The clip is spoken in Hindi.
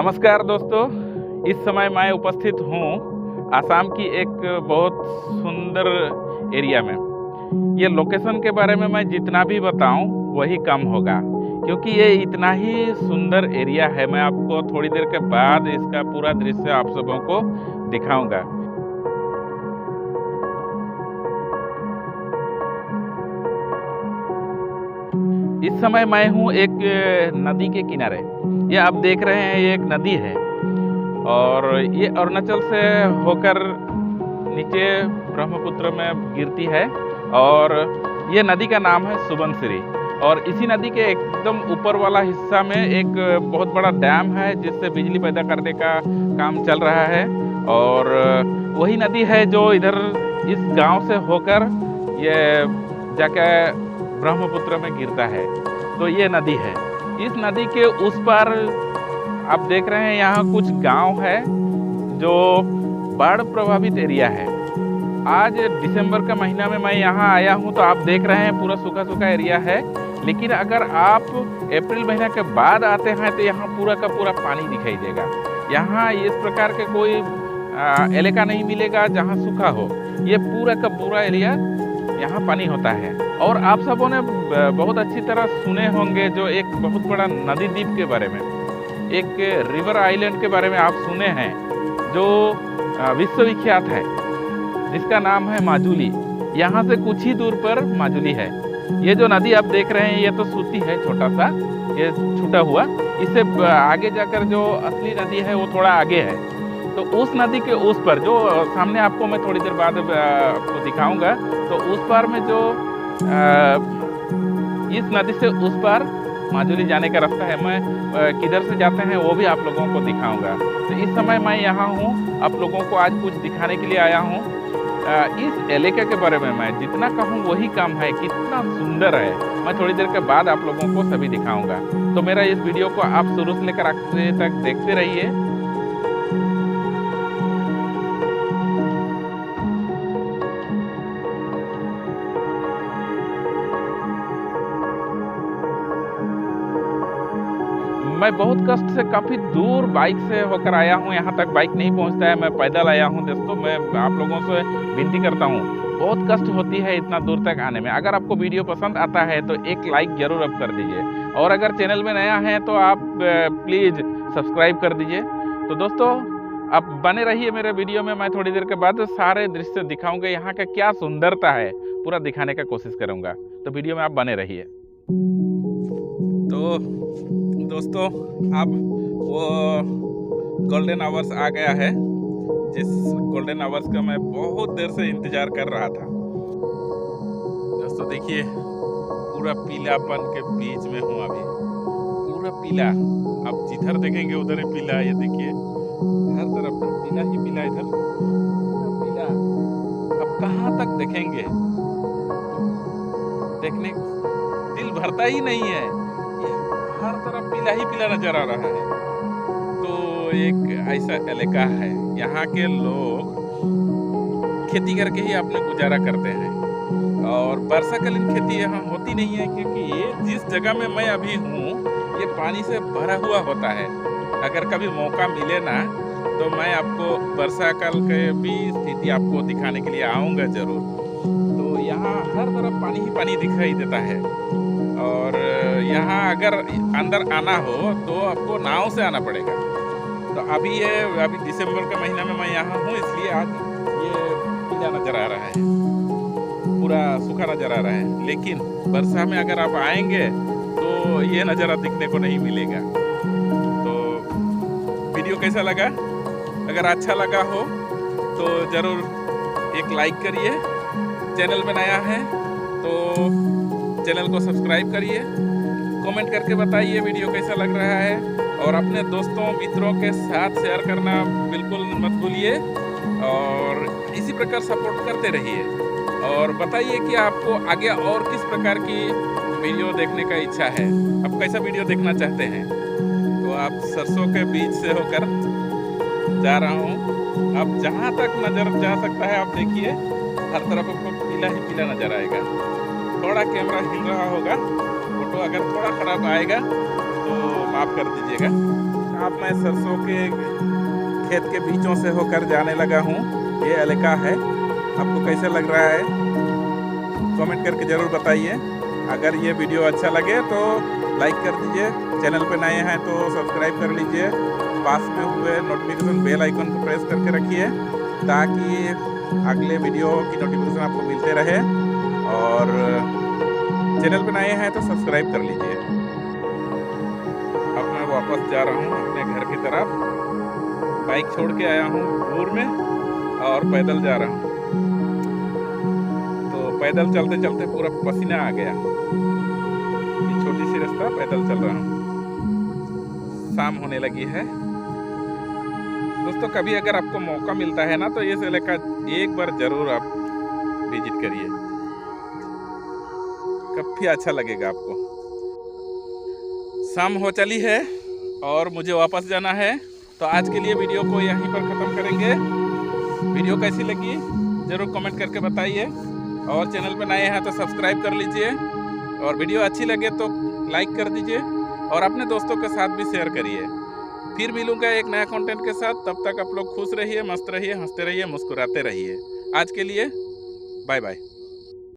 नमस्कार दोस्तों, इस समय मैं उपस्थित हूँ आसाम की एक बहुत सुंदर एरिया में। ये लोकेशन के बारे में मैं जितना भी बताऊं वही कम होगा, क्योंकि ये इतना ही सुंदर एरिया है। मैं आपको थोड़ी देर के बाद इसका पूरा दृश्य आप सबों को दिखाऊंगा। इस समय मैं हूँ एक नदी के किनारे। ये आप देख रहे हैं, ये एक नदी है और ये अरुणाचल से होकर नीचे ब्रह्मपुत्र में गिरती है और ये नदी का नाम है सुबनसिरी। और इसी नदी के एकदम ऊपर वाला हिस्सा में एक बहुत बड़ा डैम है जिससे बिजली पैदा करने का काम चल रहा है। और वही नदी है जो इधर इस गांव से होकर ये जाके ब्रह्मपुत्र में गिरता है। तो ये नदी है। इस नदी के उस पार आप देख रहे हैं यहाँ कुछ गांव है जो बाढ़ प्रभावित एरिया है। आज दिसंबर का महीना में मैं यहाँ आया हूँ तो आप देख रहे हैं पूरा सूखा सूखा एरिया है। लेकिन अगर आप अप्रैल महीना के बाद आते हैं तो यहाँ पूरा का पूरा पानी दिखाई देगा। यहाँ इस प्रकार के कोई इलाका नहीं मिलेगा जहाँ सूखा हो। ये पूरा का पूरा एरिया यहाँ पानी होता है। और आप सबों ने बहुत अच्छी तरह सुने होंगे जो एक बहुत बड़ा नदी द्वीप के बारे में, एक रिवर आइलैंड के बारे में आप सुने हैं जो विश्वविख्यात है, जिसका नाम है माजुली। यहाँ से कुछ ही दूर पर माजुली है। ये जो नदी आप देख रहे हैं ये तो सूती है, छोटा सा ये छूटा हुआ। इससे आगे जाकर जो असली नदी है वो थोड़ा आगे है। तो उस नदी के उस पर जो सामने आपको मैं थोड़ी देर बाद आपको दिखाऊंगा, तो उस पार में जो इस नदी से उस पार माजुली जाने का रास्ता है। मैं किधर से जाते हैं वो भी आप लोगों को दिखाऊंगा। तो इस समय मैं यहाँ हूँ, आप लोगों को आज कुछ दिखाने के लिए आया हूँ। इस इलाके के बारे में मैं जितना कहूँ वही कम है, कितना सुंदर है। मैं थोड़ी देर के बाद आप लोगों को सभी दिखाऊंगा। तो मेरा इस वीडियो को आप शुरू से लेकर आखिर तक देखते रहिए। मैं बहुत कष्ट से काफ़ी दूर बाइक से होकर आया हूँ। यहाँ तक बाइक नहीं पहुँचता है, मैं पैदल आया हूँ। दोस्तों, मैं आप लोगों से विनती करता हूँ, बहुत कष्ट होती है इतना दूर तक आने में। अगर आपको वीडियो पसंद आता है तो एक लाइक ज़रूर अब कर दीजिए, और अगर चैनल में नया है तो आप प्लीज़ सब्सक्राइब कर दीजिए। तो दोस्तों, आप बने रहिए मेरे वीडियो में। मैं थोड़ी देर के बाद सारे दृश्य दिखाऊँगा, यहाँ का क्या सुंदरता है पूरा दिखाने का कोशिश करूँगा। तो वीडियो में आप बने रहिए। तो दोस्तों, अब वो गोल्डन आवर्स आ गया है, जिस गोल्डन आवर्स का मैं बहुत देर से इंतज़ार कर रहा था। दोस्तों देखिए, पूरा पीलापन के बीच में हूँ अभी, पूरा पीला। आप जिधर देखेंगे उधर ही पीला। ये देखिए, हर तरफ पीला ही पीला, इधर पूरा पीला। अब कहाँ तक देखेंगे, देखने दिल भरता ही नहीं है। हर तरफ पीला ही पीला नजर आ रहा है। तो एक ऐसा इलाका है, यहाँ के लोग खेती करके ही अपने गुजारा करते हैं। और वर्षाकालीन खेती यहाँ होती नहीं है, क्योंकि ये जिस जगह में मैं अभी हूँ ये पानी से भरा हुआ होता है। अगर कभी मौका मिले ना तो मैं आपको वर्षाकाल के भी स्थिति आपको दिखाने के लिए आऊँगा ज़रूर। तो यहाँ हर तरफ पानी ही पानी दिखाई देता है। और यहाँ अगर अंदर आना हो तो आपको नाव से आना पड़ेगा। तो अभी दिसंबर के महीना में मैं यहाँ हूँ, इसलिए आज ये पीला नज़र आ रहा है, पूरा सूखा नज़र आ रहा है। लेकिन वर्षा में अगर आप आएंगे तो ये नज़ारा दिखने को नहीं मिलेगा। तो वीडियो कैसा लगा? अगर अच्छा लगा हो तो ज़रूर एक लाइक करिए। चैनल में नया है तो चैनल को सब्सक्राइब करिए। कमेंट करके बताइए वीडियो कैसा लग रहा है, और अपने दोस्तों मित्रों के साथ शेयर करना बिल्कुल मत भूलिए। और इसी प्रकार सपोर्ट करते रहिए, और बताइए कि आपको आगे और किस प्रकार की वीडियो देखने का इच्छा है, आप कैसा वीडियो देखना चाहते हैं। तो आप सरसों के बीच से होकर जा रहा हूँ। अब जहाँ तक नज़र जा सकता है आप देखिए, हर तरफ आपको पीला ही पीला नज़र आएगा। थोड़ा कैमरा हिल रहा होगा, फोटो अगर थोड़ा खराब आएगा तो माफ़ कर दीजिएगा। अब मैं सरसों के खेत के बीचों से होकर जाने लगा हूँ। ये इलाका है, आपको कैसे लग रहा है कमेंट करके ज़रूर बताइए। अगर ये वीडियो अच्छा लगे तो लाइक कर दीजिए, चैनल पे नए हैं तो सब्सक्राइब कर लीजिए, पास में हुए नोटिफिकेशन बेल आइकन को प्रेस करके रखिए ताकि अगले वीडियो की नोटिफिकेशन आपको मिलते रहे। और चैनल पे नए हैं तो सब्सक्राइब कर लीजिए। अब मैं वापस जा रहा हूँ अपने घर की तरफ। बाइक छोड़ के आया हूँ दूर में और पैदल जा रहा हूँ। तो पैदल चलते चलते पूरा पसीना आ गया। ये छोटी सी रास्ता पैदल चल रहा हूँ। शाम होने लगी है। दोस्तों, कभी अगर आपको मौका मिलता है ना तो इस इलाका एक बार जरूर आप विजिट करिए, काफी अच्छा लगेगा आपको। शाम हो चली है और मुझे वापस जाना है, तो आज के लिए वीडियो को यहीं पर ख़त्म करेंगे। वीडियो कैसी लगी ज़रूर कमेंट करके बताइए, और चैनल पर नए हैं तो सब्सक्राइब कर लीजिए, और वीडियो अच्छी लगे तो लाइक कर दीजिए और अपने दोस्तों के साथ भी शेयर करिए। फिर मिलूंगा एक नया कंटेंट के साथ। तब तक आप लोग खुश रहिए, मस्त रहिए, हंसते रहिए, मुस्कुराते रहिए। आज के लिए बाय बाय।